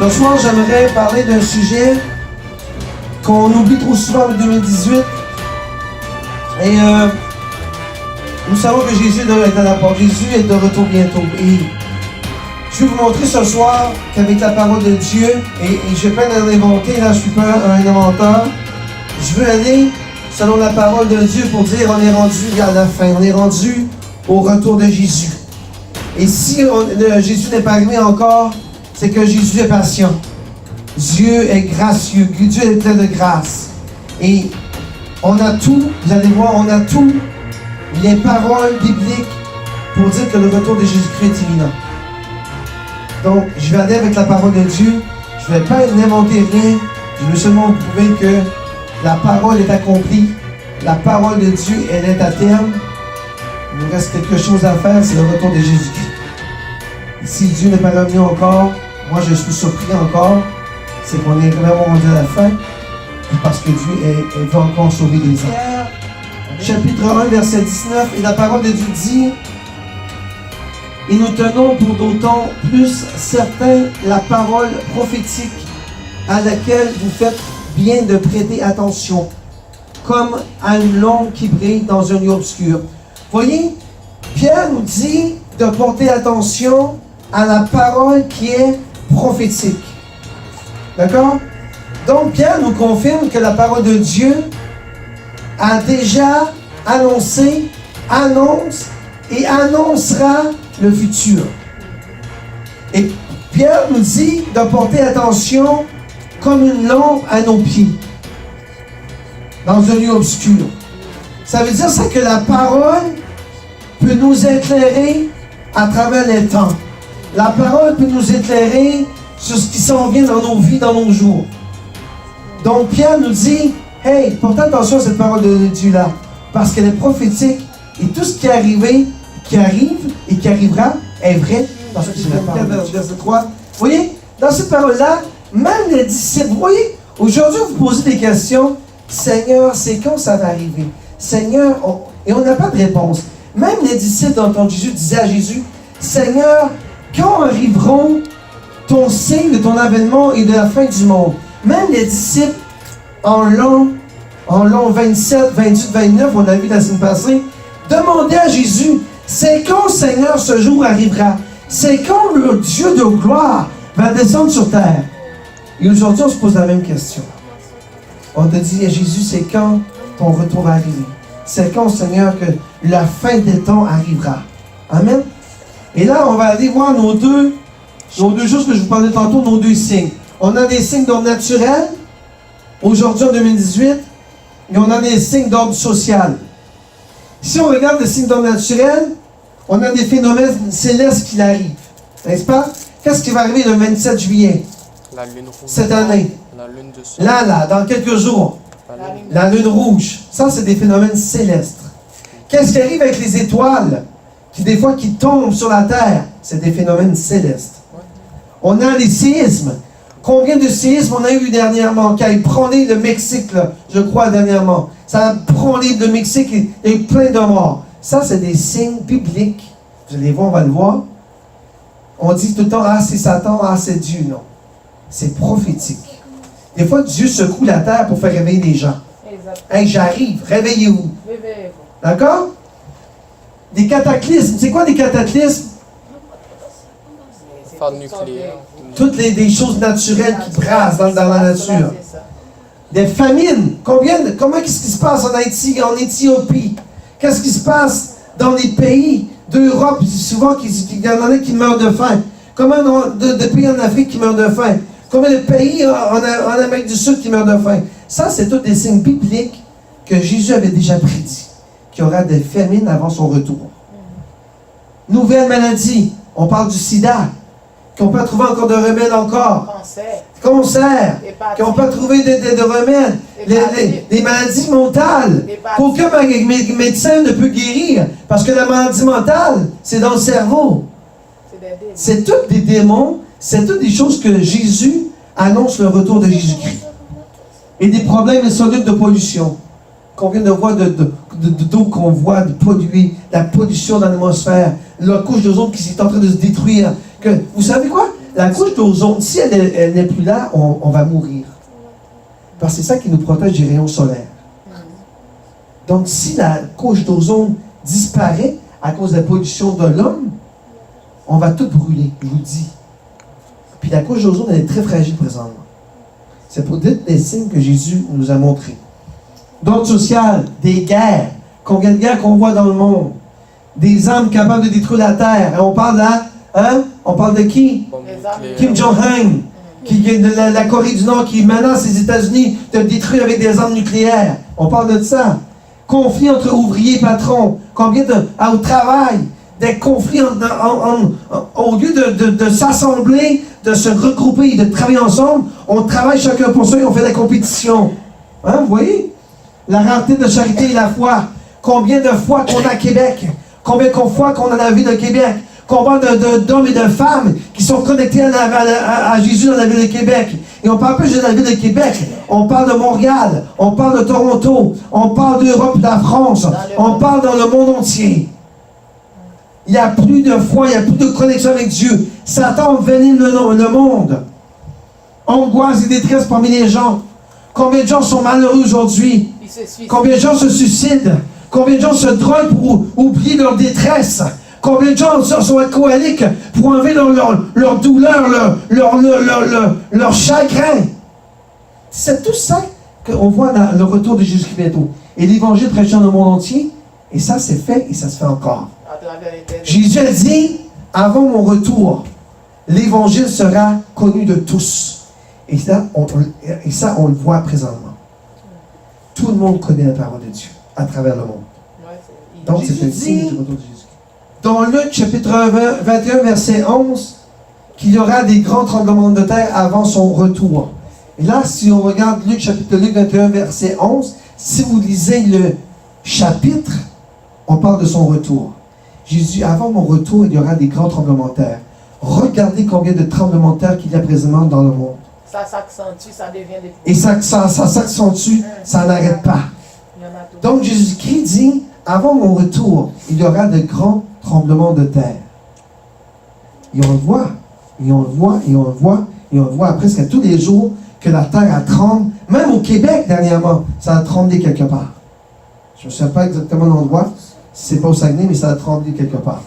Ce soir, j'aimerais parler d'un sujet qu'on oublie trop souvent en 2018. Et nous savons que Jésus est à la porte. Jésus est de retour bientôt. Et je vais vous montrer ce soir qu'avec la parole de Dieu, et je vais pas l'inventer, là je suis pas un inventeur, je veux aller selon la parole de Dieu pour dire on est rendu à la fin, on est rendu au retour de Jésus. Et si Jésus n'est pas arrivé encore, c'est que Jésus est patient. Dieu est gracieux, Dieu est plein de grâce. Et on a tout, vous allez voir, on a tout, les paroles bibliques pour dire que le retour de Jésus-Christ est imminent. Donc, je vais aller avec la parole de Dieu. Je ne vais pas inventer rien. Je veux seulement vous prouver que la parole est accomplie. La parole de Dieu, elle est à terme. Il nous reste quelque chose à faire, c'est le retour de Jésus-Christ. Si Dieu n'est pas revenu encore, moi je suis surpris encore, c'est qu'on est vraiment rendu à la fin, parce que Dieu veut encore sauver les âmes. Chapitre 1, verset 19, et la parole de Dieu dit: et nous tenons pour d'autant plus certain la parole prophétique à laquelle vous faites bien de prêter attention, comme à une lampe qui brille dans un lieu obscur. Voyez, Pierre nous dit de porter attention à la parole qui est prophétique. D'accord? Donc Pierre nous confirme que la parole de Dieu a déjà annoncé, annonce et annoncera le futur. Et Pierre nous dit de porter attention comme une lampe à nos pieds, dans un lieu obscur. Ça veut dire ça que la parole peut nous éclairer à travers les temps. La parole peut nous éclairer sur ce qui s'en vient dans nos vies, dans nos jours. Donc Pierre nous dit, hey, portez attention à cette parole de Dieu-là, parce qu'elle est prophétique et tout ce qui est arrivé, qui arrive et qui arrivera est vrai, parce que c'est la parole de Dieu. Verset 3. Vous voyez, dans cette parole-là, même les disciples, vous voyez, aujourd'hui vous posez des questions, Seigneur, c'est quand ça va arriver? Seigneur, et on n'a pas de réponse. Même les disciples d'entendre Jésus disaient à Jésus, Seigneur, quand arriveront ton signe de ton avènement et de la fin du monde? Même les disciples, en l'an 27, 28, 29, on a vu la semaine passée, demandaient à Jésus, c'est quand, Seigneur, ce jour arrivera? C'est quand le Dieu de gloire va descendre sur terre? Et aujourd'hui, on se pose la même question. On te dit à Jésus, c'est quand ton retour va arriver? C'est quand, Seigneur, que la fin des temps arrivera? Amen. Et là, on va aller voir nos deux choses que je vous parlais tantôt, nos deux signes. On a des signes d'ordre naturel, aujourd'hui en 2018, et on a des signes d'ordre social. Si on regarde les signes d'ordre naturel, on a des phénomènes célestes qui arrivent. N'est-ce pas? Qu'est-ce qui va arriver le 27 juillet? La lune rouge. Cette année. La lune de soleil. Là, dans quelques jours. La lune rouge. Ça, c'est des phénomènes célestes. Qu'est-ce qui arrive avec les étoiles? Des fois qui tombent sur la terre, c'est des phénomènes célestes. On a les séismes. Combien de séismes on a eu dernièrement? Qui a ébranlé le Mexique, là, je crois, dernièrement. Ça a ébranlé le Mexique et plein de morts. Ça, c'est des signes bibliques. Vous allez voir, on va le voir. On dit tout le temps, ah, c'est Satan, ah, c'est Dieu. Non. C'est prophétique. Des fois, Dieu secoue la terre pour faire réveiller les gens. Hey, j'arrive, réveillez-vous. D'accord? Des cataclysmes. C'est quoi des cataclysmes? Phare nucléaire. Toutes des choses naturelles qui brassent dans la nature. Des famines. Comment qu'est-ce qui se passe en Haïti, en Éthiopie? Qu'est-ce qui se passe dans les pays d'Europe? Souvent, il y en a qui meurent de faim. Combien de pays en Afrique qui meurent de faim? Combien de pays en Amérique du Sud qui meurent de faim? Ça, c'est tous des signes bibliques que Jésus avait déjà prédit. Qu'il y aura des famines avant son retour. Nouvelle maladie. On parle du sida. Qu'on peut trouver encore de remèdes encore. Cancer. Qu'on peut trouver de remèdes. Les maladies mentales. Qu'aucun médecin ne peut guérir. Parce que la maladie mentale, c'est dans le cerveau. C'est tous des démons. C'est toutes des choses que Jésus annonce le retour de Jésus-Christ. Et des problèmes insolites de pollution. Combien de fois d'eau qu'on voit de polluer, la pollution dans l'atmosphère, la couche d'ozone qui est en train de se détruire. Vous savez quoi? La couche d'ozone, si elle n'est plus là, on va mourir. Parce que c'est ça qui nous protège des rayons solaires. Donc, si la couche d'ozone disparaît à cause de la pollution de l'homme, on va tout brûler, je vous le dis. Puis la couche d'ozone, elle est très fragile présentement. C'est pour dire les signes que Jésus nous a montrés. D'ordre social, des guerres. Combien de guerres qu'on voit dans le monde? Des armes capables de détruire la terre. Et on parle là, hein? On parle de qui? Kim Jong-un, qui est de la Corée du Nord, qui menace les États-Unis de détruire avec des armes nucléaires. On parle de ça. Conflits entre ouvriers et patrons. Combien au travail, des conflits au lieu de s'assembler, de se regrouper, de travailler ensemble, on travaille chacun pour soi et on fait des compétitions. Hein, vous voyez? La rareté de charité et la foi. Combien de fois qu'on a à Québec? Combien de fois qu'on a la ville de Québec? Combien d'hommes et de femmes qui sont connectés à Jésus dans la ville de Québec? Et on ne parle pas juste de la ville de Québec. On parle de Montréal. On parle de Toronto. On parle d'Europe et de la France. On parle dans le monde entier. Il n'y a plus de foi, il n'y a plus de connexion avec Dieu. Satan envenime le monde. Angoisse et détresse parmi les gens. Combien de gens sont malheureux aujourd'hui? Combien de gens se suicident? Combien de gens se droguent pour oublier leur détresse? Combien de gens sont alcooliques pour enlever leur douleur, leur chagrin? C'est tout ça qu'on voit dans le retour de Jésus-Christ bientôt. Et l'évangile prêché dans le monde entier, et ça c'est fait et ça se fait encore. Jésus a dit, avant mon retour, l'évangile sera connu de tous. Et ça, on le voit présentement. Tout le monde connaît la parole de Dieu à travers le monde. Donc c'est un signe du retour de Jésus. Dans Luc chapitre 21, verset 11, qu'il y aura des grands tremblements de terre avant son retour. Et là, si on regarde Luc 21, verset 11, si vous lisez le chapitre, on parle de son retour. Jésus, avant mon retour, il y aura des grands tremblements de terre. Regardez combien de tremblements de terre qu'il y a présentement dans le monde. Ça s'accentue, ça devient des... Et ça s'accentue, ça n'arrête pas. Donc Jésus-Christ dit, avant mon retour, il y aura de grands tremblements de terre. Et on le voit, et on le voit, et on le voit, et on le voit presque tous les jours que la terre a tremble. Même au Québec, dernièrement, ça a tremblé quelque part. Je ne sais pas exactement l'endroit, c'est pas au Saguenay, mais ça a tremblé quelque part.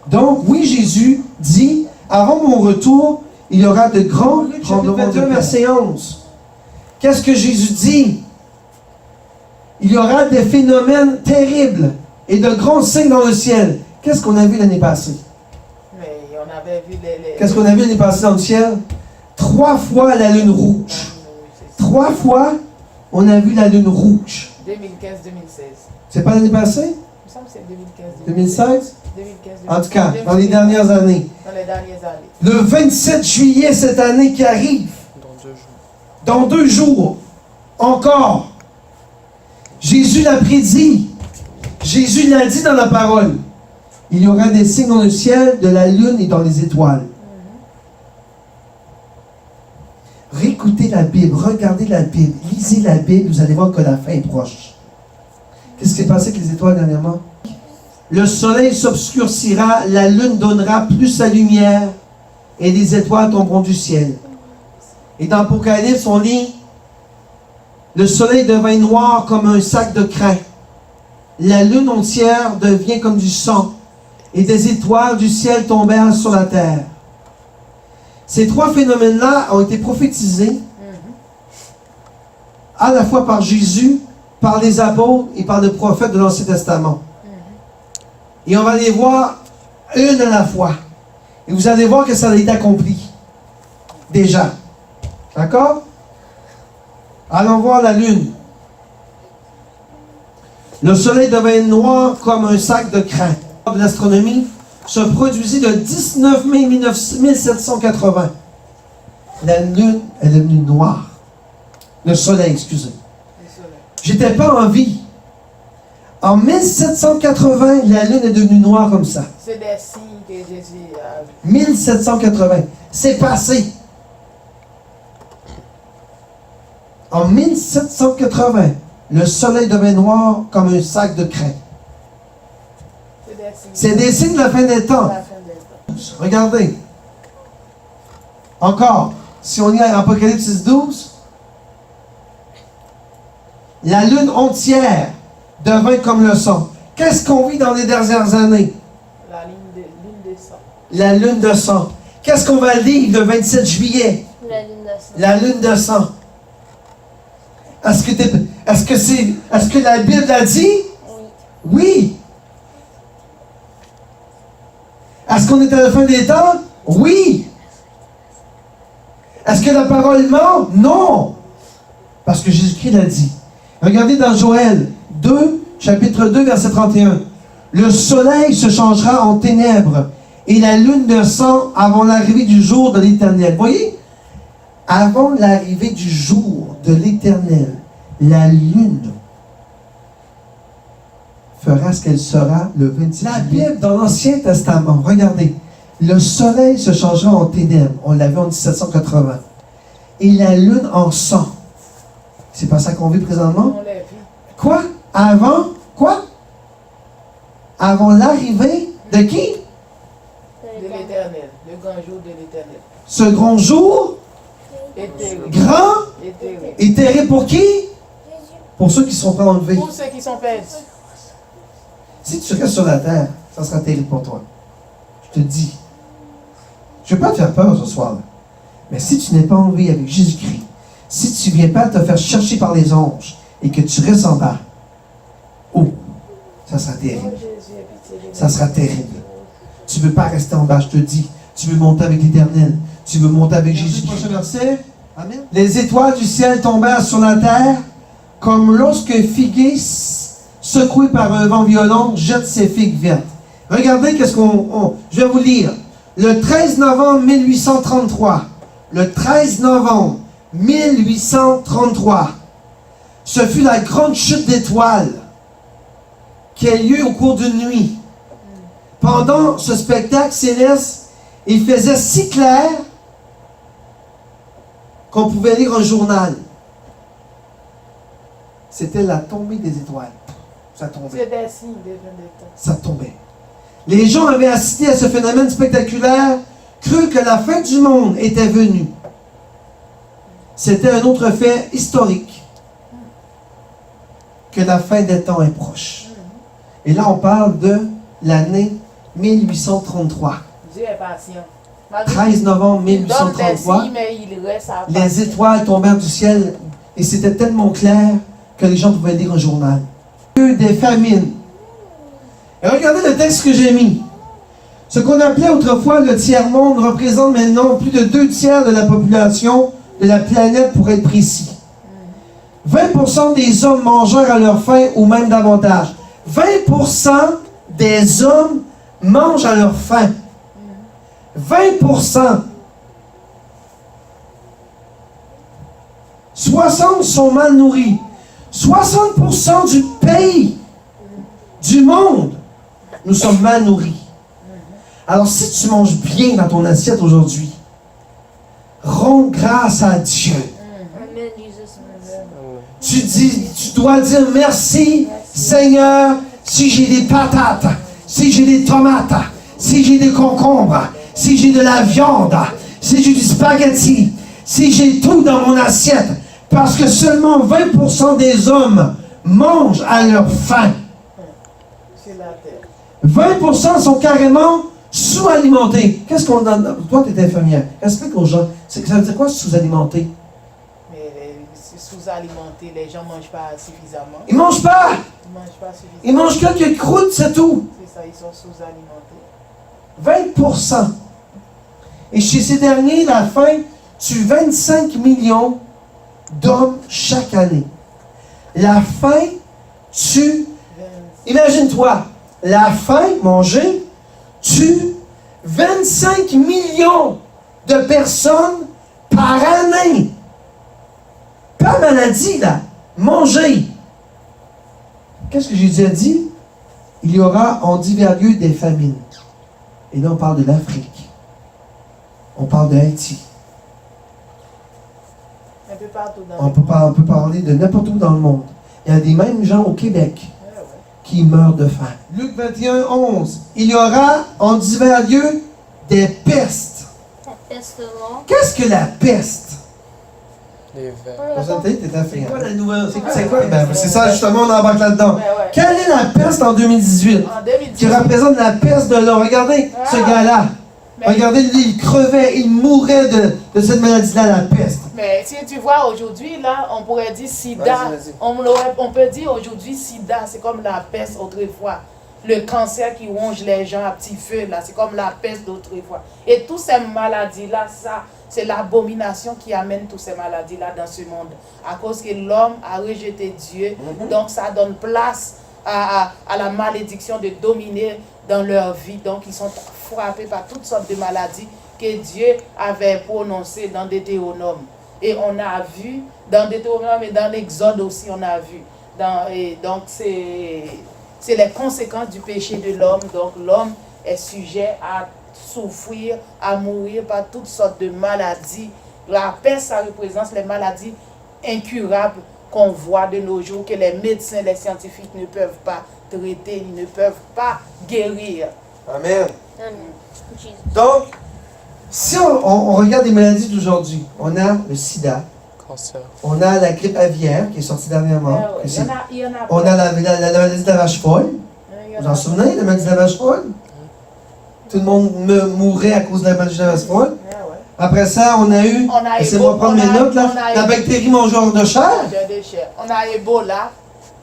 Donc, oui, Jésus dit, avant mon retour, il y aura de grands tremblements de terre. Verset 11. Qu'est-ce que Jésus dit? Il y aura des phénomènes terribles et de grands signes dans le ciel. Qu'est-ce qu'on a vu l'année passée? Mais on avait vu les... Qu'est-ce qu'on a vu l'année passée dans le ciel? 3 fois la lune rouge. 3 fois, on a vu la lune rouge. 2015-2016. C'est pas l'année passée? Il me semble que c'est 2015-2016. 2016? 2015-2016. En tout cas, dans les dernières années. Dans les dernières années. Le 27 juillet cette année qui arrive. Dans 2 jours. Encore. Jésus l'a prédit. Jésus l'a dit dans la parole. Il y aura des signes dans le ciel, de la lune et dans les étoiles. Réécoutez la Bible, regardez la Bible, lisez la Bible, vous allez voir que la fin est proche. Qu'est-ce qui s'est passé avec les étoiles dernièrement? Le soleil s'obscurcira, la lune donnera plus sa lumière et les étoiles tomberont du ciel. Et dans l'Apocalypse, on lit, le soleil devint noir comme un sac de crin. La lune entière devient comme du sang. Et des étoiles du ciel tombèrent sur la terre. Ces 3 phénomènes-là ont été prophétisés à la fois par Jésus, par les apôtres et par les prophètes de l'Ancien Testament. Et on va les voir une à la fois. Et vous allez voir que ça a été accompli. Déjà. D'accord? Allons voir la lune. Le soleil devint noir comme un sac de crin. De l'astronomie se produisit le 19 mai 1780. La lune est devenue noire. Le soleil, excusez. J'étais pas en vie. En 1780, la lune est devenue noire comme ça. C'est des signes que Jésus a vu. 1780. C'est passé. En 1780, le soleil devint noir comme un sac de crin. C'est des signes de la fin des temps. Regardez. Encore, si on y a Apocalypse 12, la lune entière devint comme le sang. Qu'est-ce qu'on vit dans les dernières années? La lune de sang. La lune de sang. Qu'est-ce qu'on va lire le 27 juillet? La lune de sang. La lune de sang. Est-ce que la Bible a dit? Oui. Oui. Est-ce qu'on est à la fin des temps? Oui. Est-ce que la parole ment? Non. Parce que Jésus-Christ l'a dit. Regardez dans Joël 2, chapitre 2, verset 31. Le soleil se changera en ténèbres et la lune de sang avant l'arrivée du jour de l'Éternel. Voyez? Avant l'arrivée du jour de l'Éternel, la lune fera ce qu'elle sera le 26 juillet. La Bible dans l'Ancien Testament, regardez, le soleil se changera en ténèbres, on l'avait en 1780, et la lune en sang. C'est pas ça qu'on vit présentement? On l'a vu. Quoi? Avant? Quoi? Avant l'arrivée de qui? De l'Éternel. Le grand jour de l'Éternel. Ce grand jour, Éthéré. grand Éthéré. et terrible pour qui? Pour ceux qui sont pas enlevés. Pour ceux qui sont perdus. Si tu restes sur la terre, ça sera terrible pour toi. Je te dis. Je ne veux pas te faire peur ce soir. Mais si tu n'es pas enlevé avec Jésus-Christ, si tu ne viens pas te faire chercher par les anges et que tu restes en bas, oh, ça sera Oh, terrible. Jésus, aie pitié de Ça nous. sera terrible. Tu ne veux pas rester en bas, je te dis. Tu veux monter avec l'Éternel. Tu veux monter avec Jésus-Christ. Prochain verset. Amen. Les étoiles du ciel tombèrent sur la terre comme lorsque figuier secoué par un vent violent jette ses figues vertes. Regardez qu'est-ce qu'on... Je vais vous lire. Le 13 novembre 1833. Le 13 novembre 1833. Ce fut la grande chute d'étoiles qui a lieu au cours d'une nuit. Pendant ce spectacle céleste, il faisait si clair qu'on pouvait lire un journal. C'était la tombée des étoiles. Ça tombait. C'est des signes de fin de temps. Ça tombait. Les gens avaient assisté à ce phénomène spectaculaire, crurent que la fin du monde était venue. C'était un autre fait historique, que la fin des temps est proche. Et là, on parle de l'année 1833. Dieu est patient. 13 novembre Il donne des 1833, signes, mais il reste à les étoiles tombèrent du ciel et c'était tellement clair que les gens pouvaient lire un journal. Des famines. Et regardez le texte que j'ai mis. Ce qu'on appelait autrefois le tiers-monde représente maintenant plus de 2/3 de la population de la planète, pour être précis. 20% des hommes mangèrent à leur faim ou même davantage. 20% des hommes mangent à leur faim. 20%. 60 sont mal nourris. 60% du pays, du monde, nous sommes mal nourris. Alors si tu manges bien dans ton assiette aujourd'hui, rends grâce à Dieu. Amen, Jesus. Tu dois dire merci, Seigneur, si j'ai des patates, si j'ai des tomates, si j'ai des concombres, si j'ai de la viande, si j'ai du spaghetti, si j'ai tout dans mon assiette, parce que seulement 20% des hommes mangent à leur faim. sur la terre. 20% sont carrément sous-alimentés. Qu'est-ce qu'on donne? Toi, tu es infirmière. Explique aux gens. Ça veut dire quoi, sous-alimenter? Mais sous-alimentés, les gens ne mangent pas suffisamment. Ils ne mangent pas! Ils ne mangent pas suffisamment. Ils mangent quelques croûtes, c'est tout. C'est ça, ils sont sous-alimentés. 20%. Et chez ces derniers, la faim tue 25 millions d'hommes chaque année. La faim tue... Imagine-toi, la faim, manger, tue 25 millions de personnes par année. Pas maladie, là. Manger. Qu'est-ce que Jésus a dit? Il y aura en divers lieux des famines. Et là, on parle de l'Afrique. On parle de Haïti. Un peu partout dans On le peut, monde. on peut parler de n'importe où dans le monde. Il y a des mêmes gens au Québec Ouais, ouais. qui meurent de faim. Luc 21, 11. Il y aura en divers lieux des pestes. La pestilence. Qu'est-ce que la peste? Les vers. C'est quoi la nouvelle? C'est quoi? Ben, c'est ça, justement, on embarque là-dedans. Ouais. Quelle est la peste en 2018? En 2018. Qui représente la peste de l'homme. Regardez ce gars-là. Mais- Regardez, lui, il crevait, il mourait de cette maladie-là, la peste. Mais si tu vois aujourd'hui, là, on pourrait dire sida. Vas-y. On peut dire aujourd'hui sida, c'est comme la peste autrefois. Le cancer qui ronge les gens à petit feu, là, c'est comme la peste d'autrefois. Et toutes ces maladies-là, ça, c'est l'abomination qui amène toutes ces maladies-là dans ce monde. À cause que l'homme a rejeté Dieu, donc ça donne place à la malédiction de dominer dans leur vie. Donc ils sont frappés par toutes sortes de maladies que Dieu avait prononcées dans Deutéronome. Et on a vu dans Deutéronome et dans l'Exode aussi, on a vu. Et donc c'est les conséquences du péché de l'homme. Donc l'homme est sujet à souffrir, à mourir par toutes sortes de maladies. La peste, ça représente les maladies incurables qu'on voit de nos jours, que les médecins, les scientifiques ne peuvent pas traiter, ils ne peuvent pas guérir. Amen. Amen. Jesus. Donc, si on regarde les maladies d'aujourd'hui, on a le sida, Cancer. on a la grippe aviaire qui est sortie dernièrement. Ah ouais, il y en a On a plein. la maladie de la vache folle. Il y en Vous a en souvenez, la maladie de la vache folle? Tout le monde mourrait à cause de la maladie de la vache folle. Ah ouais. Après ça, on a eu, On a laissez-moi prendre mes notes là, on a la bactérie mangeur de chair, On a Ebola.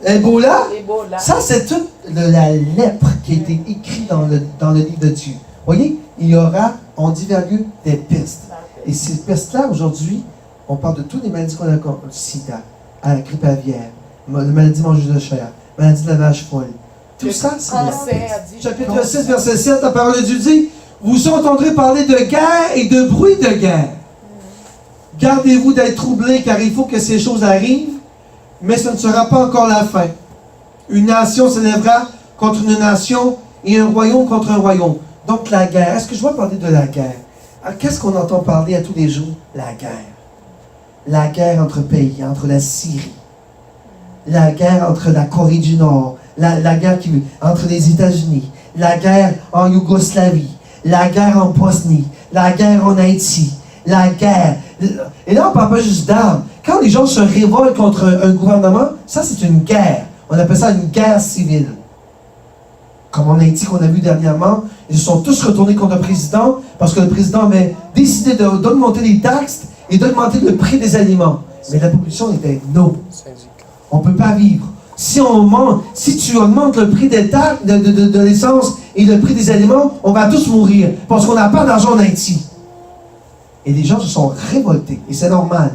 Ebola. Ebola. Ça, c'est toute la lèpre qui a été écrite dans le livre de Dieu. Voyez, il y aura en divers lieux des pestes. Et ces pestes-là, aujourd'hui, on parle de toutes les maladies qu'on a, le sida, la grippe aviaire, la maladie mangeuse de chair, la maladie de la vache folle. Tout ça, c'est la Cancer, peste. Chapitre 6, verset 7, la parole de Dieu dit, vous entendrez parler de guerre et de bruit de guerre. Gardez-vous d'être troublés, car il faut que ces choses arrivent, mais ce ne sera pas encore la fin. Une nation s'élèvera contre une nation et un royaume contre un royaume. Donc la guerre, est-ce que je dois parler de la guerre? Alors, qu'est-ce qu'on entend parler à tous les jours? La guerre. La guerre entre pays, entre la Syrie. La guerre entre la Corée du Nord. La guerre entre les États-Unis. La guerre en Yougoslavie. La guerre en Bosnie. La guerre en Haïti. La guerre. Et là, on ne parle pas juste d'armes. Quand les gens se révoltent contre un gouvernement, ça c'est une guerre. On appelle ça une guerre civile. Comme en Haïti qu'on a vu dernièrement, ils se sont tous retournés contre le président parce que le président avait décidé d'augmenter les taxes et d'augmenter le prix des aliments. Mais la population était non. Syndicat. On ne peut pas vivre. Si tu augmentes le prix des taxes, de l'essence et le prix des aliments, on va tous mourir parce qu'on n'a pas d'argent en Haïti. Et les gens se sont révoltés. Et c'est normal.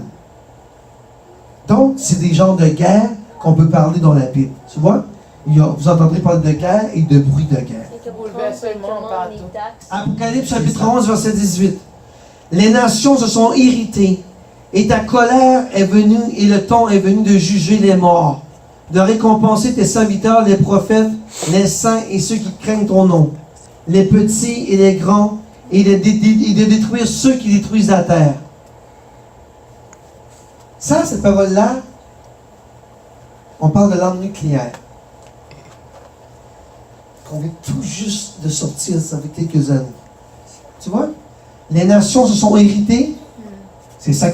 Donc, c'est des genres de guerre qu'on peut parler dans la Bible. Tu vois? Vous entendrez parler de guerre et de bruit de guerre. C'est que Bouleversement Trump partout. commande les taxes. Apocalypse chapitre 11, verset 18. Les nations se sont irritées, et ta colère est venue, et le temps est venu de juger les morts, de récompenser tes serviteurs, les prophètes, les saints et ceux qui craignent ton nom, les petits et les grands, et de détruire ceux qui détruisent la terre. Ça, cette parole-là, on parle de l'arme nucléaire. On vient tout juste de sortir, ça fait quelques années. Tu vois? Les nations se sont irritées. C'est ça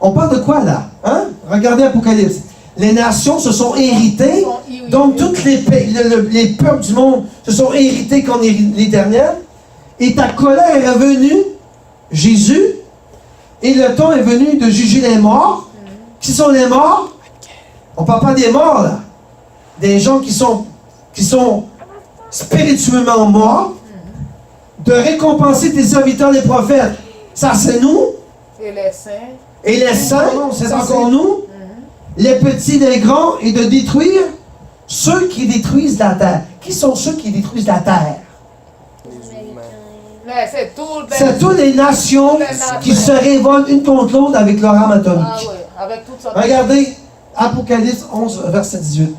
on parle de quoi là? Hein? Regardez Apocalypse. Les nations se sont irritées. Donc tous les peuples du monde se sont irrités contre l'Éternel. Et ta colère est venue, Jésus, et le temps est venu de juger les morts. Qui sont les morts? On ne parle pas des morts là. Des gens qui sont spirituellement morts, de récompenser tes serviteurs, les prophètes. Ça, c'est nous. Et les saints. Et les saints, c'est encore nous. Les petits, les grands, et de détruire ceux qui détruisent la terre. Qui sont ceux qui détruisent la terre? Les humains. Mais C'est toutes les nations qui se révoltent une contre l'autre avec leur arme atomique. Ah ouais, avec toutes sortes Regardez, Apocalypse 11, verset 18.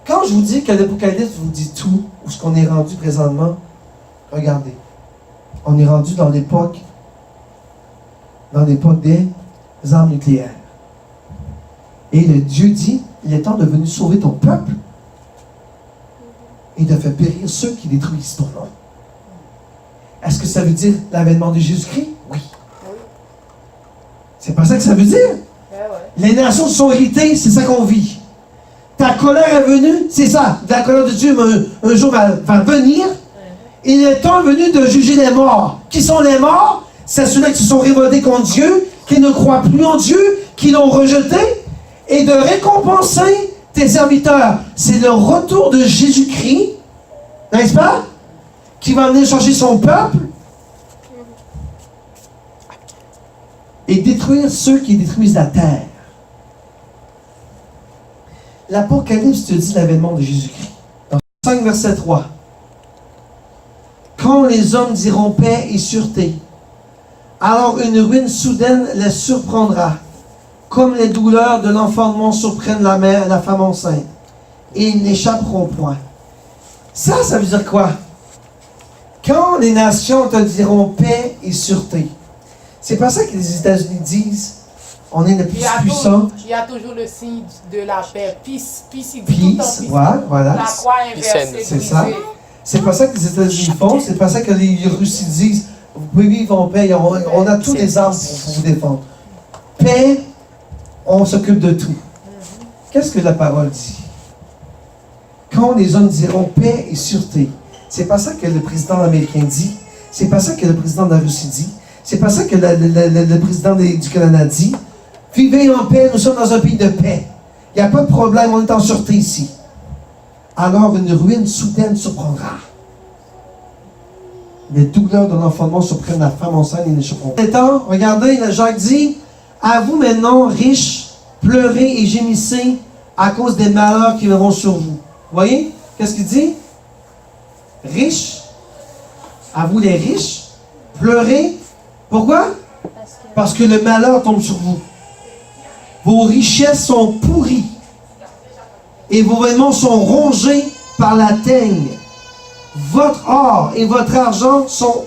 Quand je vous dis que l'Apocalypse vous dit tout, où ce qu'on est rendu présentement, regardez. On est rendu dans l'époque des armes nucléaires. Et le Dieu dit, il est temps de venir sauver ton peuple et de faire périr ceux qui détruisent ton nom. Est-ce que ça veut dire l'avènement de Jésus-Christ? Oui. C'est pas ça que ça veut dire. Les nations sont irritées, c'est ça qu'on vit. Ta colère est venue, c'est ça. La colère de Dieu un jour va venir. Il est temps venu de juger les morts. Qui sont les morts? C'est ceux-là qui se sont révoltés contre Dieu, qui ne croient plus en Dieu, qui l'ont rejeté, et de récompenser tes serviteurs. C'est le retour de Jésus-Christ, n'est-ce pas? Qui va venir chercher son peuple et détruire ceux qui détruisent la terre. L'Apocalypse te dit l'avènement de Jésus-Christ. Dans 5, verset 3. Quand les hommes diront paix et sûreté, alors une ruine soudaine les surprendra, comme les douleurs de l'enfantement surprennent la mère et la femme enceinte, et ils n'échapperont point. Ça veut dire quoi? Quand les nations te diront paix et sûreté, c'est pas ça que les États-Unis disent. On est le plus puissant. Il y a toujours le signe de la paix. Peace, il dit Peace, voilà. La croix inversée. C'est ça. C'est pas ça que les États-Unis font. C'est pas ça que les Russes disent. Vous pouvez vivre en paix. On a tous les armes pour vous défendre. Paix, on s'occupe de tout. Qu'est-ce que la parole dit? Quand les hommes diront paix et sûreté, c'est pas ça que le président américain dit. C'est pas ça que le président de la Russie dit. C'est pas ça que le président du Canada dit. Vivez en paix, nous sommes dans un pays de paix. Il n'y a pas de problème, on est en sûreté ici. Alors une ruine soudaine surprendra. Les douleurs de l'enfantement surprennent la femme enceinte et n'échapperont pas. Étant, regardez, Jacques dit, à vous maintenant, riches, pleurez et gémissez à cause des malheurs qui viendront sur vous. Voyez? Qu'est-ce qu'il dit? Riches, à vous les riches, pleurez. Pourquoi? Parce que le malheur tombe sur vous. Vos richesses sont pourries et vos vêtements sont rongés par la teigne. Votre or et votre argent sont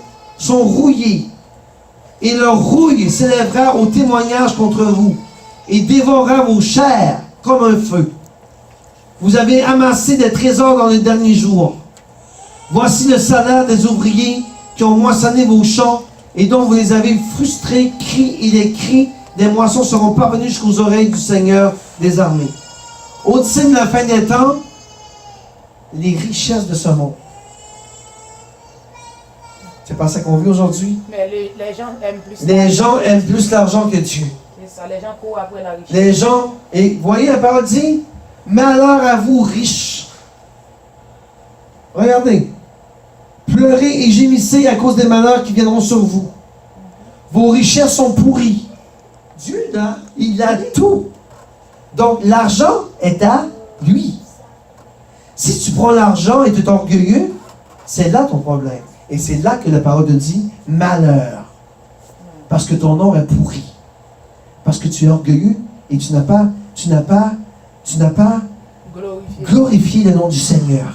rouillés, et leur rouille s'élèvera au témoignage contre vous et dévorera vos chairs comme un feu. Vous avez amassé des trésors dans les derniers jours. Voici le salaire des ouvriers qui ont moissonné vos champs et dont vous les avez frustrés, et les cris des moissons seront parvenus jusqu'aux oreilles du Seigneur des armées. Au-dessus de la fin des temps, les richesses de ce monde. C'est pas ça qu'on vit aujourd'hui? Mais les gens aiment plus Les gens aiment plus l'argent que Dieu. C'est ça, les gens courent après la richesse. Les gens, et voyez la parole dit, malheur à vous riches. Regardez. Pleurez et gémissez à cause des malheurs qui viendront sur vous. Vos richesses sont pourries. Dieu, là, il a tout. Donc, l'argent est à lui. Si tu prends l'argent et tu es orgueilleux, c'est là ton problème. Et c'est là que la parole te dit malheur. Parce que ton nom est pourri. Parce que tu es orgueilleux et tu n'as pas glorifié le nom du Seigneur.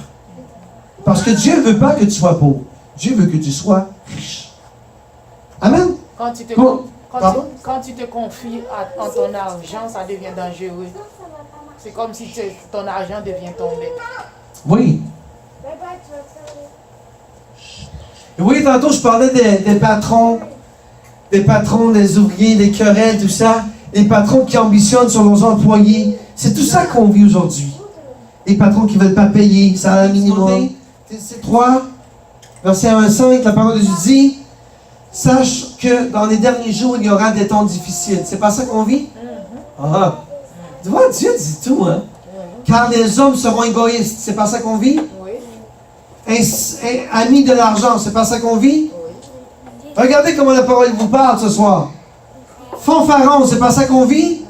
Parce que Dieu ne veut pas que tu sois pauvre. Dieu veut que tu sois riche. Amen. Quand tu te confies en ton argent, ça devient dangereux. C'est comme si ton argent devient ton maître. Oui. Et oui, tantôt je parlais des patrons, des ouvriers, des querelles, tout ça. Les patrons qui ambitionnent sur leurs employés. C'est tout ça qu'on vit aujourd'hui. Les patrons qui ne veulent pas payer, ça a un minimum. 3, verset 1 à 5, la parole de Dieu dit, sache que dans les derniers jours, il y aura des temps difficiles. C'est pas ça qu'on vit? Ah. Tu vois, Dieu dit tout, hein? Car les hommes seront égoïstes. C'est pas ça qu'on vit? Oui. Amis de l'argent, c'est pas ça qu'on vit? Oui. Regardez comment la parole vous parle ce soir. Fanfarons, c'est pas ça qu'on vit?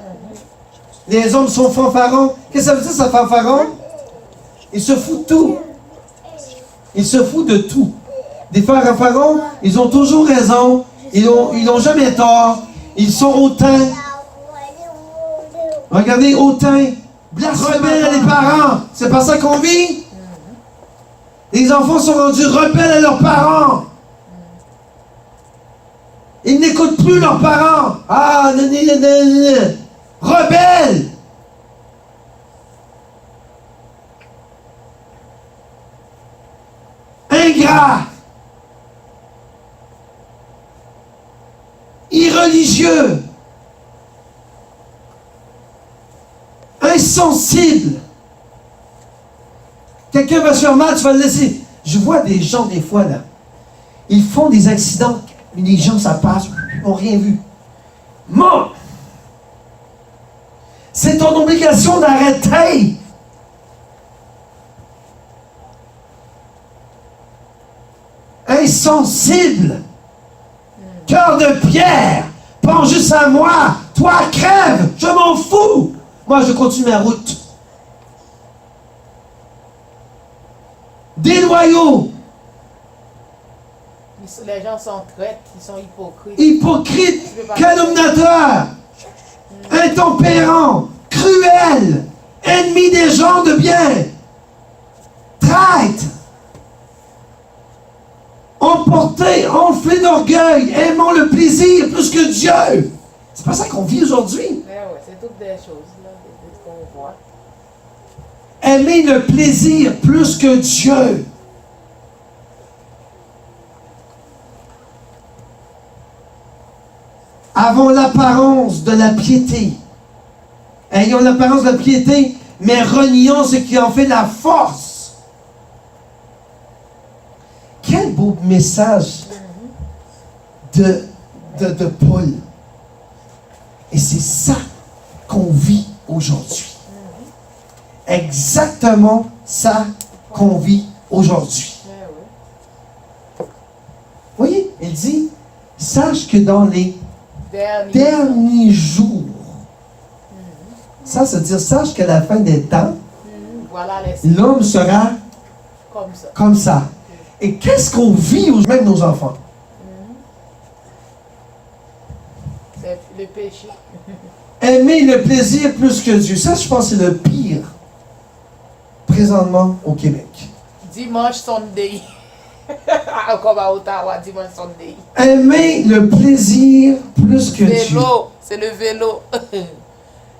Les hommes sont fanfarons. Qu'est-ce que ça veut dire, ça, fanfaron? Ils se foutent de tout. Ils se foutent de tout. Des fanfarons, ils ont toujours raison. Ils n'ont jamais tort. Ils sont hautains. Regardez, hautains. Rebelles à les parents. C'est pas ça qu'on vit? Les enfants sont rendus rebelles à leurs parents. Ils n'écoutent plus leurs parents. Ah, rebelles. Ingrats. irreligieux, insensible. Quelqu'un va se faire mal, tu vas le laisser. Je vois des gens, des fois, là, ils font des accidents, mais les gens, ça passe, ils n'ont rien vu. Mort! C'est ton obligation d'arrêter. Insensible. Cœur de pierre. Pense juste à moi. Toi, crève. Je m'en fous. Moi, je continue ma route. Déloyaux. Les gens sont traîtres, ils sont hypocrites. Hypocrites. Calomniateurs. Intempérants. Cruels. Ennemis des gens de bien. Traîtres. Emportés, enflés d'orgueil, aimant le plaisir plus que Dieu. C'est pas ça qu'on vit aujourd'hui. Ouais, c'est toutes des choses là, qu'on voit. Aimer le plaisir plus que Dieu. Avons l'apparence de la piété. Ayons l'apparence de la piété, mais renions ce qui en fait la force. Quel beau message de Paul. Et c'est ça qu'on vit aujourd'hui. Exactement ça qu'on vit aujourd'hui. Voyez, il dit, sache que dans les derniers jours, ça veut dire, sache qu'à la fin des temps, voilà l'homme sera comme ça. Et qu'est-ce qu'on vit, même nos enfants? C'est le péché. Aimer le plaisir plus que Dieu. Ça, je pense, c'est le pire présentement au Québec. Dimanche Sunday. Comme à Ottawa, dimanche Sunday. Aimer le plaisir plus que Dieu. Vélo, c'est le vélo.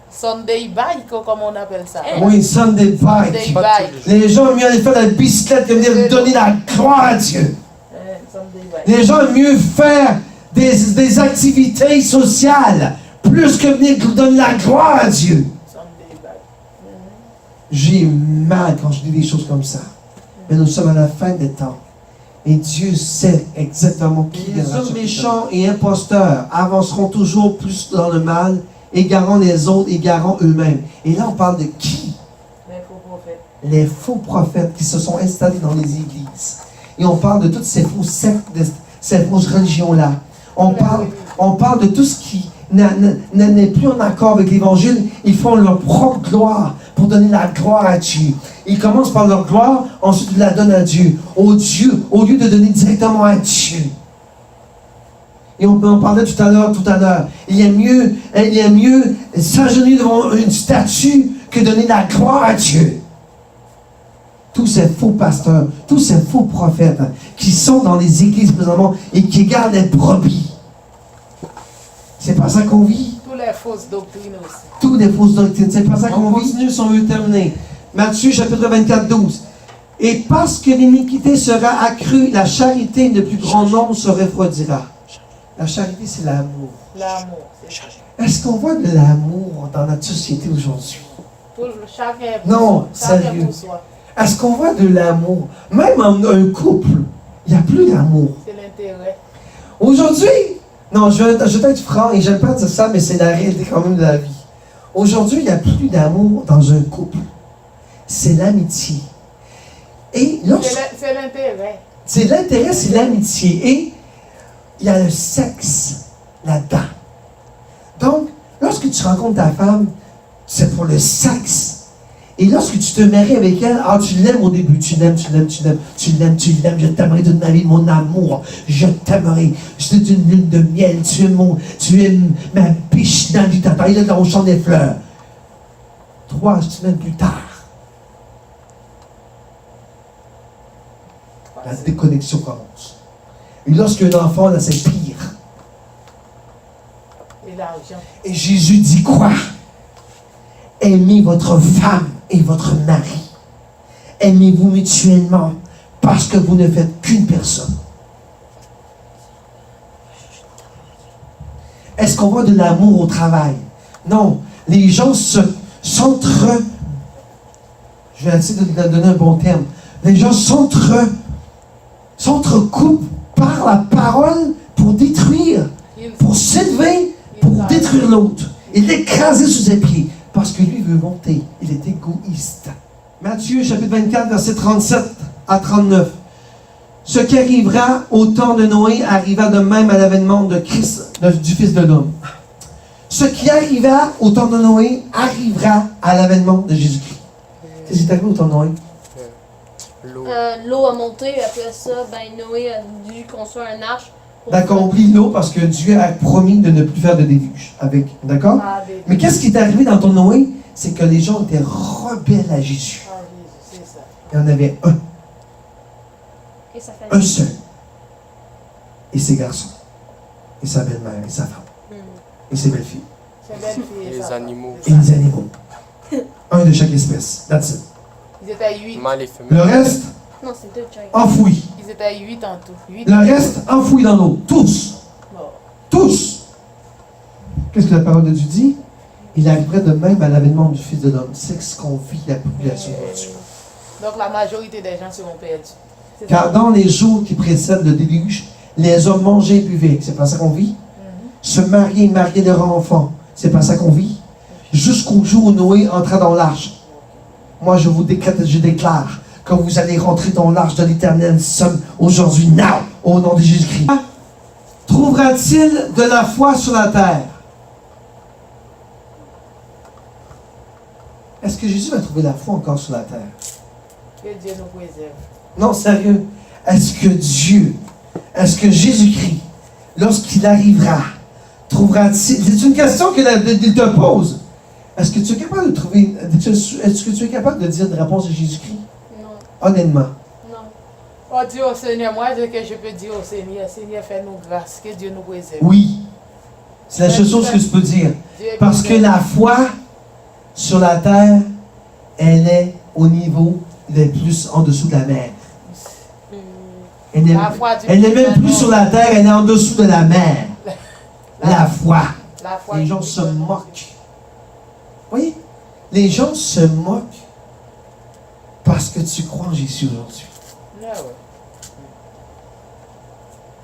Sunday bike, comme on appelle ça. Oui, Sunday bike. Sunday bike. Les gens aiment mieux aller faire la bicyclette que venir donner la gloire à Dieu. Sunday bike. Les gens aiment mieux faire des activités sociales plus que venir donner la gloire à Dieu. Sunday bike. J'ai mal quand je dis des choses comme ça. Mais nous sommes à la fin des temps. Et Dieu sait exactement qui les hommes méchants et imposteurs avanceront toujours plus dans le mal, égarant les autres, égarant eux-mêmes. Et là, on parle de qui? Les faux prophètes. Les faux prophètes qui se sont installés dans les églises. Et on parle de toutes ces fausses sectes, de ces fausses religions-là. On parle de tout ce qui n'est plus en accord avec l'Évangile. Ils font leur propre gloire pour donner la gloire à Dieu. Ils commencent par leur gloire, ensuite ils la donnent à Dieu. Au lieu de donner directement à Dieu. Et on en parlait tout à l'heure. Il y a mieux s'agenouiller devant une statue que donner la gloire à Dieu. Tous ces faux pasteurs, tous ces faux prophètes qui sont dans les églises présentement et qui gardent les brebis. C'est pas ça qu'on vit. Toutes les fausses doctrines aussi. Toutes les fausses doctrines. C'est pas ça qu'on vit. On continue, si on veut terminer. Matthieu chapitre 24, 12. Et parce que l'iniquité sera accrue, la charité de plus grand nombre se refroidira. La charité, c'est l'amour. L'amour. Est-ce qu'on voit de l'amour dans notre société aujourd'hui? Chacun Non, sérieux. Est-ce qu'on voit de l'amour? Même en un couple, il n'y a plus d'amour. C'est l'intérêt. Aujourd'hui, non, je vais être franc et j'aime pas dire ça, mais c'est la réalité quand même de la vie. Aujourd'hui, il n'y a plus d'amour dans un couple. C'est l'amitié. Et c'est l'intérêt. C'est l'intérêt, c'est l'amitié. Et il y a le sexe là-dedans. Donc, lorsque tu rencontres ta femme, c'est pour le sexe. Et lorsque tu te maries avec elle, tu l'aimes au début, tu l'aimes, je t'aimerai toute ma vie, mon amour, je t'aimerai, c'est une lune de miel, tu es ma biche dans du tata, il est dans le champ des fleurs. 3 semaines plus tard, la déconnexion commence. Et lorsqu'un enfant, là, c'est pire. Et l'argent. Et Jésus dit quoi? Aimez votre femme et votre mari. Aimez-vous mutuellement parce que vous ne faites qu'une personne. Est-ce qu'on voit de l'amour au travail? Non. Les gens je vais essayer de donner un bon terme. Les gens s'entrecoupent par la parole pour détruire, pour s'élever, pour détruire l'autre. Et l'écraser sous ses pieds. Parce que lui veut monter. Il est égoïste. Matthieu, chapitre 24, versets 37 à 39. Ce qui arrivera au temps de Noé arriva de même à l'avènement de Christ, du Fils de l'homme. Ce qui arriva au temps de Noé arrivera à l'avènement de Jésus-Christ. Qu'est-ce qui est arrivé au temps de Noé? L'eau a monté, et après ça, Noé a dû construire un arche. D'accord, oublie l'eau parce que Dieu a promis de ne plus faire de déluge. D'accord? Mais qu'est-ce qui est arrivé dans ton Noé? C'est que les gens étaient rebelles à Jésus. Il y en avait un. Et sa famille. Un seul. Et ses garçons. Et sa belle-mère. Et sa femme. Et ses belles-filles. Les animaux. Et les animaux. Un de chaque espèce. That's it. Ils étaient 8. Mâles et femelles. Le reste, Non, c'est 2 Jack. enfoui. Ils étaient 8 en tout. 8. Le reste, enfoui dans l'eau. Tous. Tous. Qu'est-ce que la parole de Dieu dit? Il arriverait de même à l'avènement du Fils de l'homme. C'est ce qu'on vit la population aujourd'hui. Donc la majorité des gens seront perdus. Car dans les jours qui précèdent le déluge, les hommes mangeaient et buvaient. C'est pas ça qu'on vit? Se marier, marier leur enfant. C'est pas ça qu'on vit? Jusqu'au jour où Noé entra dans l'arche. Moi, je déclare que vous allez rentrer dans l'arche de l'Éternel aujourd'hui, now, au nom de Jésus-Christ. Trouvera-t-il de la foi sur la terre? Est-ce que Jésus va trouver la foi encore sur la terre? Que Dieu nous préserve. Non, sérieux. Est-ce que Jésus-Christ, lorsqu'il arrivera, trouvera-t-il... C'est une question qu'il te pose. Est-ce que tu es capable de trouver... Est-ce que tu es capable de dire une réponse de Jésus-Christ? Non. Honnêtement. Non. Oh Dieu au Seigneur, moi ce que je peux dire au Seigneur, Seigneur, fais-nous grâce, que Dieu nous préserve. Oui. C'est la seule chose que je peux dire. Parce que la foi sur la terre, elle est au niveau le plus en dessous de la mer. Elle n'est même plus sur la terre, elle est en dessous de la mer. La foi. Les gens se moquent. Oui, les gens se moquent parce que tu crois en Jésus aujourd'hui.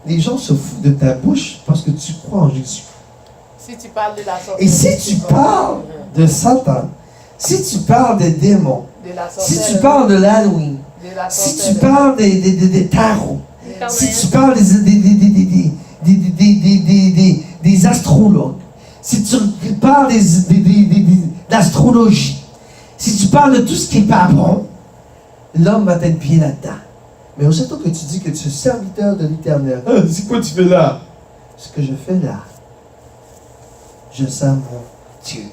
Les gens se foutent de ta bouche parce que tu crois en Jésus. Si tu parles de la sorcellerie, et si tu parles de Satan, si tu parles des démons, si tu parles de l'Halloween, si tu parles des tarots, si tu parles des astrologues, si tu parles d'astrologie, si tu parles de tout ce qui n'est pas bon, l'homme va être bien là-dedans. Mais aussitôt que tu dis que tu es serviteur de l'Éternel, c'est quoi tu fais là? Ce que je fais là, je sers mon Dieu.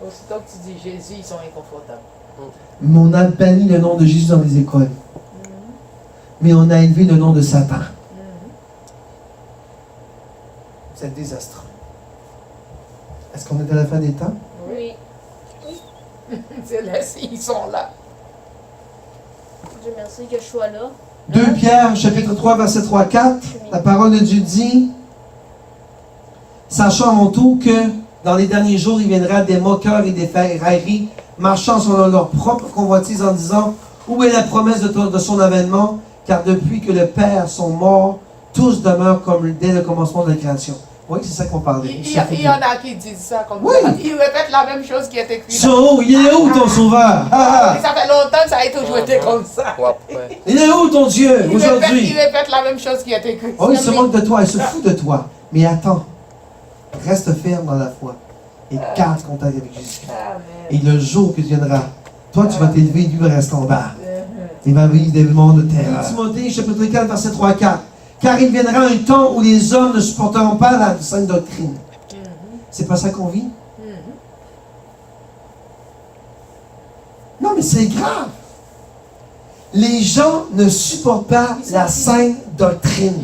Aussitôt que tu dis Jésus, ils sont inconfortables. Mais on a banni le nom de Jésus dans les écoles. Mais on a élevé le nom de Satan. C'est désastreux. Est-ce qu'on est à la fin des temps? Oui. C'est là, ils sont là. Dieu merci que je sois là. 2 Pierre, chapitre 3, verset 3-4, la parole de Dieu dit: sachant avant tout que dans les derniers jours, il viendra des moqueurs et des railleries, marchant selon leur propre convoitise en disant: où est la promesse de son avènement? Car depuis que le Père sont morts, tous demeurent comme dès le commencement de la création. Oui, c'est ça qu'on parlait. Il y en a qui disent ça comme oui. Ça. Ils répètent la même chose qui est écrite. So, il est où ton sauveur? Ça fait longtemps que ça a toujours été comme ça. Il est où ton Dieu aujourd'hui? Il répète la même chose qui est écrite. Oh, il se moque de toi, il se fout de toi. Mais attends, reste ferme dans la foi et garde contact avec Jésus. Et le jour que tu viendras, toi tu vas t'élever, lui va rester en bas. Il va vivre des moments de terre. Timothée, chapitre 4, verset 3-4. Car il viendra un temps où les hommes ne supporteront pas la sainte doctrine. C'est pas ça qu'on vit? Non, mais c'est grave. Les gens ne supportent pas la sainte doctrine.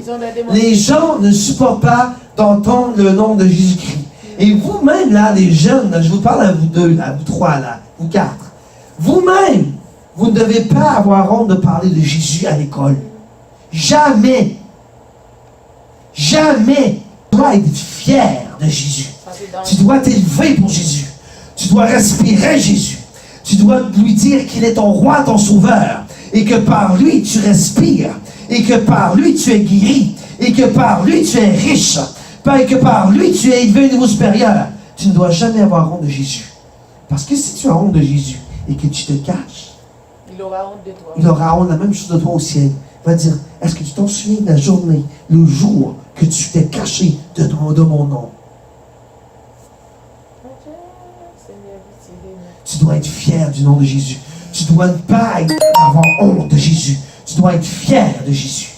Les gens ne supportent pas d'entendre le nom de Jésus-Christ. Et vous-même, là, les jeunes, là, je vous parle à vous deux, là, vous trois, là, vous quatre. Vous-même, vous ne devez pas avoir honte de parler de Jésus à l'école. Jamais. Jamais. Tu dois être fier de Jésus. Parce que dans Tu dois t'élever pour Jésus. Tu dois respirer Jésus. Tu dois lui dire qu'il est ton roi, ton sauveur. Et que par lui, tu respires. Et que par lui, tu es guéri. Et que par lui, tu es riche. Et que par lui, tu es élevé au niveau supérieur. Tu ne dois jamais avoir honte de Jésus. Parce que si tu as honte de Jésus et que tu te caches, il aura honte de toi. il aura honte de la même chose de toi au ciel. Il va dire, est-ce que tu t'en souviens de la journée, le jour que tu t'es caché de mon nom? Tu dois être fier du nom de Jésus. Tu dois ne pas avoir honte de Jésus. Tu dois être fier de Jésus.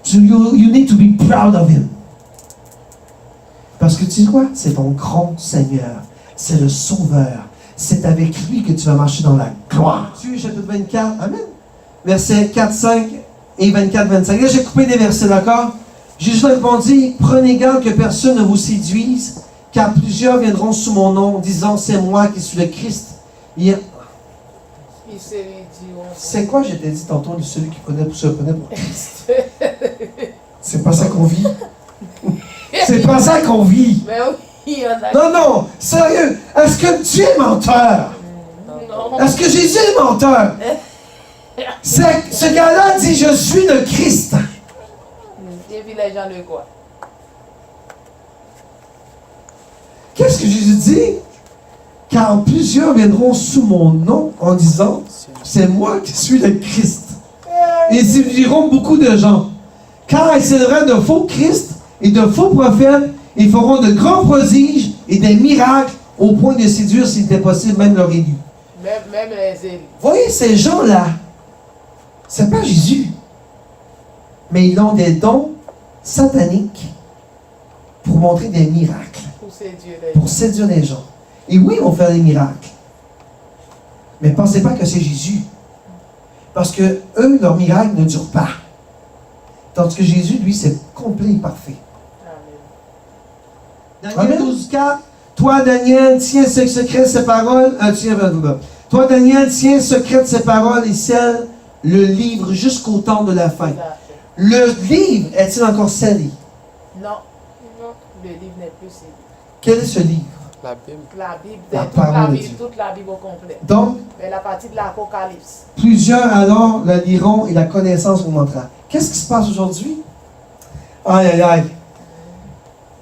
You need to be proud of him. Parce que tu sais quoi? C'est ton grand Seigneur. C'est le Sauveur. C'est avec lui que tu vas marcher dans la gloire. Matthieu chapitre 24. Amen. Versets 4, 5 et 24, 25. Là, j'ai coupé des versets, d'accord? Jésus répondit, prenez garde que personne ne vous séduise, car plusieurs viendront sous mon nom, disant, c'est moi qui suis le Christ. C'est quoi, je t'ai dit tantôt, celui qui se prenait pour Christ? C'est pas ça qu'on vit. C'est pas ça qu'on vit. Mais oui, non, non, sérieux. Est-ce que Dieu est menteur? Non. Est-ce que Jésus est menteur? Ce gars-là dit, je suis le Christ. Et puis les gens le croient. Qu'est-ce que Jésus dit? Car plusieurs viendront sous mon nom en disant, c'est moi qui suis le Christ. Et ils séduiront beaucoup de gens. Car ils s'élèveront de faux Christ et de faux prophètes, ils feront de grands prodiges et des miracles au point de séduire, s'il était possible, même leurs élus. Même les élus. Voyez ces gens-là, c'est pas Jésus, mais ils ont des dons sataniques pour montrer des miracles, pour séduire les gens. Et oui, ils vont faire des miracles. Mais pensez pas que c'est Jésus. Parce que eux, leurs miracles ne durent pas. Tandis que Jésus, lui, c'est complet et parfait. Daniel 12, 4. Toi, Daniel, tiens secret ces paroles. Toi, Daniel, tiens secret ces paroles et scelle le livre jusqu'au temps de la fin. Le livre est-il encore scellé? Non. Le livre n'est plus scellé. Quel est ce livre? La Bible. La Bible, toute la Bible au complet. Donc, mais la partie de l'Apocalypse. Plusieurs alors la liront et la connaissance augmentera. Qu'est-ce qui se passe aujourd'hui? Aïe, aïe, aïe.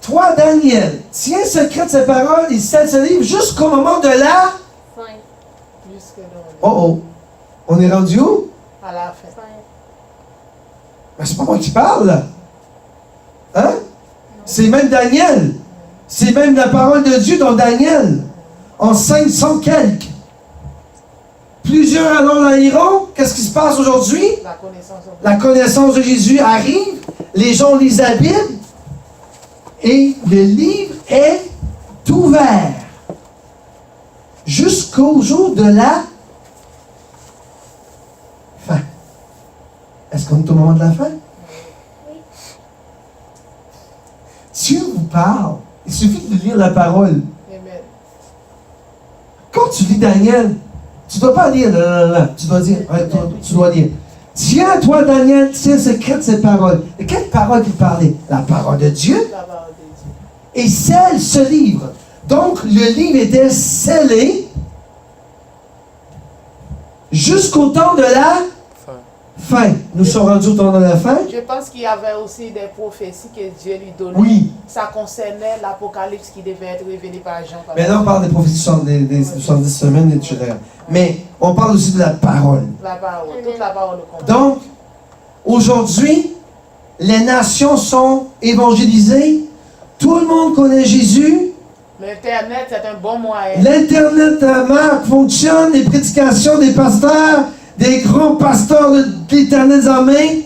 Toi, Daniel, tiens secret de ces paroles et scelle ce livre jusqu'au moment de la Fin. Oh oh. On est rendu où? À la fin. Mais c'est pas moi qui parle, là. Hein? C'est même Daniel. C'est même la parole de Dieu dans Daniel. En 500 quelques. Plusieurs alors la liront. Qu'est-ce qui se passe aujourd'hui? La connaissance de Jésus arrive. Les gens lisent la Bible. Et le livre est ouvert. Jusqu'au jour de la fin. Est-ce qu'on est au moment de la fin? Oui. Dieu vous parle. Il suffit de lire la parole. Amen. Quand tu lis Daniel, tu ne dois pas dire là. Tu dois dire, tu dois dire. Tiens, toi, Daniel, tiens secret de ces paroles. De quelle parole il parlait? La parole de Dieu. La parole de Dieu. Et scelle ce livre. Donc, le livre était scellé jusqu'au temps de la fin. Nous sommes rendus au temps de la fin. Je pense qu'il y avait aussi des prophéties que Dieu lui donnait. Oui. Ça concernait l'Apocalypse qui devait être révélé par Jean. Mais là, on parle des prophéties des 70 semaines, etc. Mais on parle aussi de la parole. La parole, toute la parole au complet. Donc, aujourd'hui, les nations sont évangélisées. Tout le monde connaît Jésus. L'Internet, c'est un bon moyen. L'Internet fonctionne, les prédications des pasteurs, des grands pasteurs de l'Éternel armées.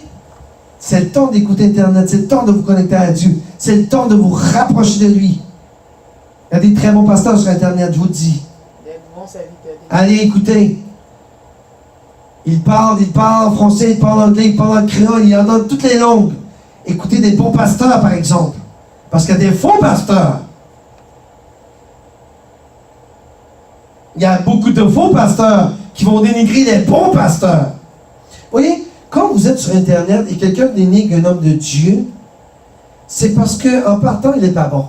C'est le temps d'écouter Internet, c'est le temps de vous connecter à Dieu, c'est le temps de vous rapprocher de lui. Il y a des très bons pasteurs sur Internet, je vous le dis. Des bons serviteurs. Allez écouter. Ils parlent en français, ils parlent en anglais, ils parlent en créole, il y en a toutes les langues. Écoutez des bons pasteurs, par exemple. Parce qu'il y a des faux pasteurs. Il y a beaucoup de faux pasteurs qui vont dénigrer les bons pasteurs. Vous voyez, quand vous êtes sur Internet et quelqu'un dénigre un homme de Dieu, c'est parce qu'en partant, il n'est pas bon.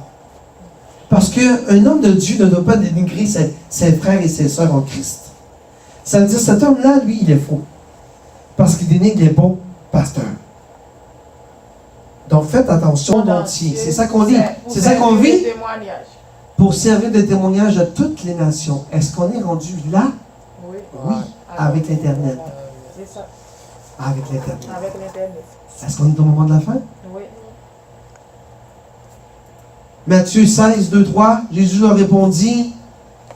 qu'un homme de Dieu ne doit pas dénigrer ses frères et ses sœurs en Christ. Ça veut dire que cet homme-là, lui, il est faux. Parce qu'il dénigre les bons pasteurs. Donc faites attention au monde entier. C'est ça qu'on dit. C'est ça qu'on vit. Pour servir de témoignage à toutes les nations. Est-ce qu'on est rendu là? Oui. Oui, avec l'Internet. C'est ça. Avec l'Internet. Avec l'Internet. Est-ce qu'on est au moment de la fin? Oui. Matthieu 16, 2, 3, Jésus leur répondit,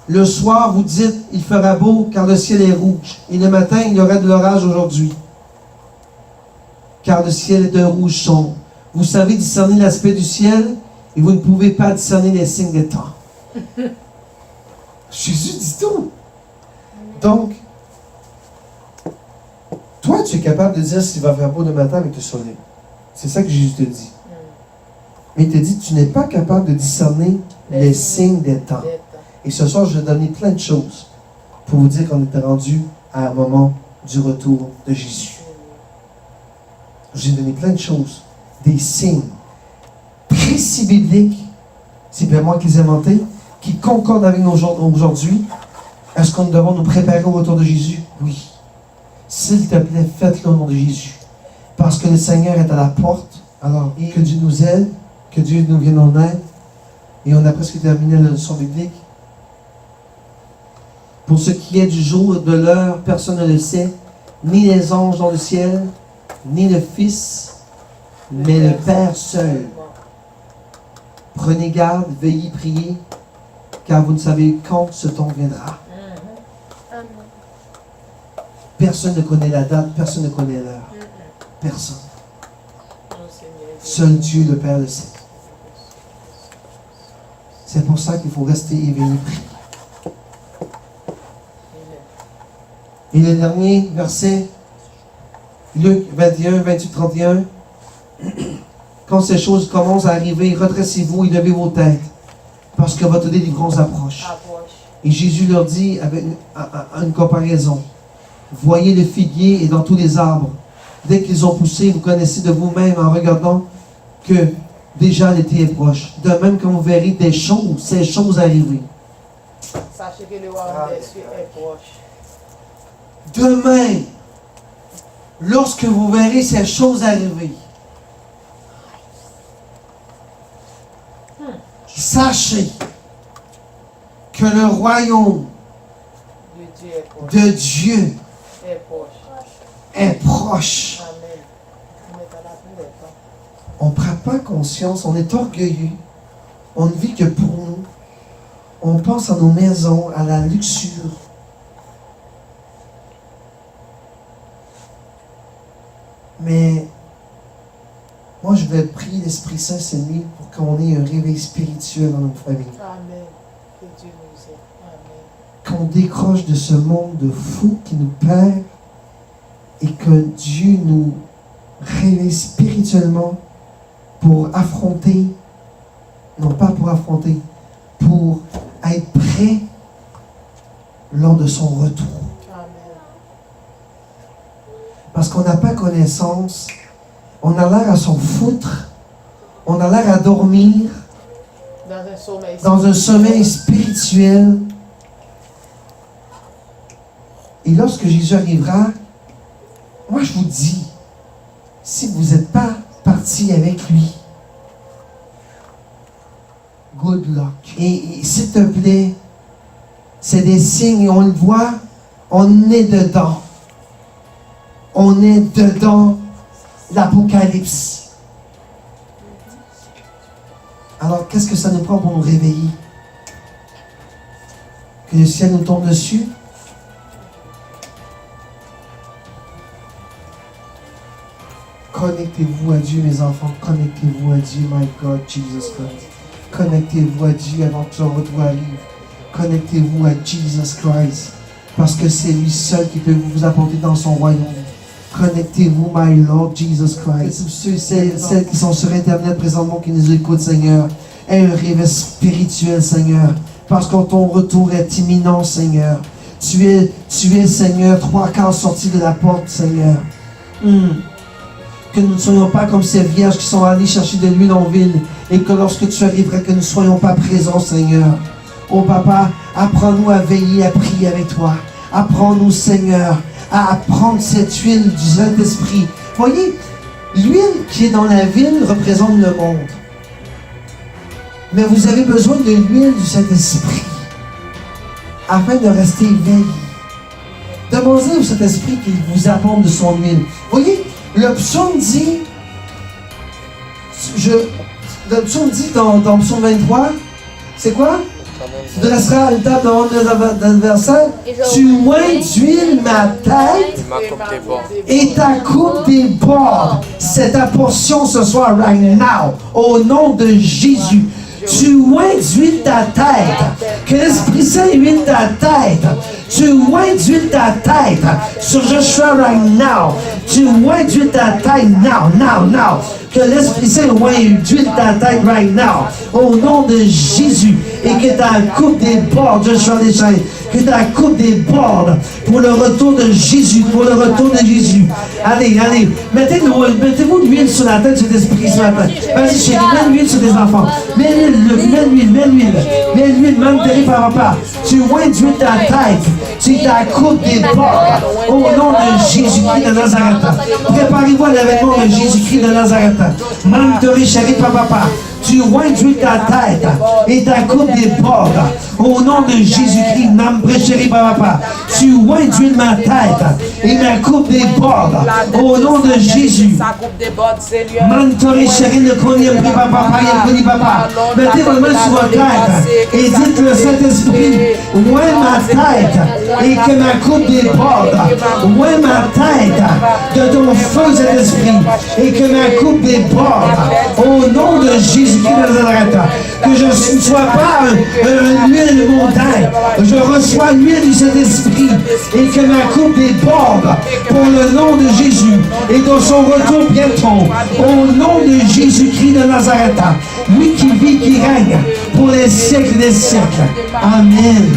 le soir vous dites, il fera beau car le ciel est rouge, et le matin il y aura de l'orage aujourd'hui, car le ciel est d'un rouge sombre. Vous savez discerner l'aspect du ciel, et vous ne pouvez pas discerner les signes des temps. Jésus dit tout. Donc, toi tu es capable de dire s'il va faire beau le matin avec le soleil. C'est ça que Jésus te dit. Mais il te dit, tu n'es pas capable de discerner les signes des temps. Et ce soir, je vais donner plein de choses pour vous dire qu'on était rendu à un moment du retour de Jésus. J'ai donné plein de choses, des signes précis bibliques, c'est bien moi qui les ai inventés, qui concordent avec nous aujourd'hui. Est-ce qu'on devons nous préparer au retour de Jésus? Oui. S'il te plaît, faites-le au nom de Jésus. Parce que le Seigneur est à la porte. Alors, que Dieu nous aide, que Dieu nous vienne en aide. Et on a presque terminé la leçon biblique. Pour ce qui est du jour et de l'heure, personne ne le sait, ni les anges dans le ciel, ni le Fils, mais le Père seul. Prenez garde, veillez, priez, car vous ne savez quand ce temps viendra. Amen. Personne ne connaît la date, personne ne connaît l'heure. Personne. Seul Dieu, le Père, le sait. C'est pour ça qu'il faut rester éveillé, prier. Et le dernier verset, Luc 21, 28, 31. Quand ces choses commencent à arriver, redressez-vous et levez vos têtes, parce que votre délivrance approche. Et Jésus leur dit, avec une comparaison, voyez le figuier et dans tous les arbres. Dès qu'ils ont poussé, vous connaissez de vous-même en regardant que déjà l'été est proche. De même quand vous verrez ces choses arriver. Sachez que le royaume des cieux est proche. Demain, lorsque vous verrez ces choses arriver, sachez que le royaume de Dieu est proche. On ne prend pas conscience, on est orgueilleux, on ne vit que pour nous. On pense à nos maisons, à la luxure. Mais moi, je vais prier l'Esprit Saint cette nuit pour qu'on ait un réveil spirituel dans notre famille. Amen. Que Dieu nous aide. Amen. Qu'on décroche de ce monde de fous qui nous perd et que Dieu nous réveille spirituellement pour affronter, non pas pour affronter, pour être prêt lors de son retour. Parce qu'on n'a pas connaissance, on a l'air à s'en foutre, on a l'air à dormir dans un sommeil spirituel. Et lorsque Jésus arrivera, moi je vous dis, si vous n'êtes pas parti avec lui, good luck. Et s'il te plaît, c'est des signes et on le voit, on est dedans. On est dedans l'Apocalypse. Alors, qu'est-ce que ça nous prend pour nous réveiller? Que le ciel nous tombe dessus? Connectez-vous à Dieu, mes enfants. Connectez-vous à Dieu, my God, Jesus Christ. Connectez-vous à Dieu avant que son retour arrive. Connectez-vous à Jesus Christ. Parce que c'est lui seul qui peut vous apporter dans son royaume. Connectez-vous, my Lord Jesus Christ. Ceux et celles qui sont sur Internet présentement, qui nous écoutent, Seigneur, aie un réveil spirituel, Seigneur. Parce que ton retour est imminent, Seigneur. Tu es, Seigneur, 3/4 sorti de la porte, Seigneur. Que nous ne soyons pas comme ces vierges qui sont allées chercher de l'huile en ville et que lorsque tu arriveras, que nous ne soyons pas présents, Seigneur. Oh Papa, apprends-nous à veiller, à prier avec toi. Apprends-nous, Seigneur, à prendre cette huile du Saint-Esprit. Voyez, l'huile qui est dans la ville représente le monde. Mais vous avez besoin de l'huile du Saint-Esprit afin de rester éveillé. Demandez au Saint-Esprit qu'il vous apporte de son huile. Voyez, le psaume dit, le psaume dit dans psaume 23, c'est quoi? Tu dresseras une table devant nos adversaires, tu oins d'huile ma tête et ta coupe déborde. C'est ta portion ce soir, right now, au nom de Jésus. Tu oins d'huile ta tête, que l'Esprit Saint huile ta tête. Tu oins d'huile ta tête sur Joshua right now. Tu oins d'huile ta tête now. Que l'Esprit Saint oint d'huile ta tête right now. Au nom de Jésus. Et que ta coupe déborde, Joshua les chaînes. Que ta coupe déborde pour le retour de Jésus. Allez. Mettez-vous de l'huile sur la tête de cet esprit ce matin. Vas-y, chérie, mets l'huile sur tes enfants. Mets l'huile, même par papa. Tu oins d'huile ta tête. Tu ta coupe déborde. Au nom de Jésus-Christ de Nazareth. Préparez-vous à l'avènement de Jésus-Christ de Nazareth. Mantori, chérie, papa. Tu oins d'huile ta tête et ta coupe déborde. Au nom de Jésus-Christ, chérie, papa. Tu oins d'huile ma tête et ma coupe déborde. Au nom de Jésus. Mantori, chérie, le connaît, papa. Mettez vos mains sur votre tête et dites le Saint-Esprit, oins ma tête et que ma coupe déborde. Oins ma tête de ton feu, Saint-Esprit, et que ma coupe déborde. Au nom de Jésus-Christ de Nazareth. Que je ne sois pas une huile montagne. Je reçois l'huile du Saint-Esprit et que ma coupe déborde pour le nom de Jésus et dans son retour bientôt. Au nom de Jésus-Christ de Nazareth. Lui qui vit, qui règne pour les siècles des siècles. Amen.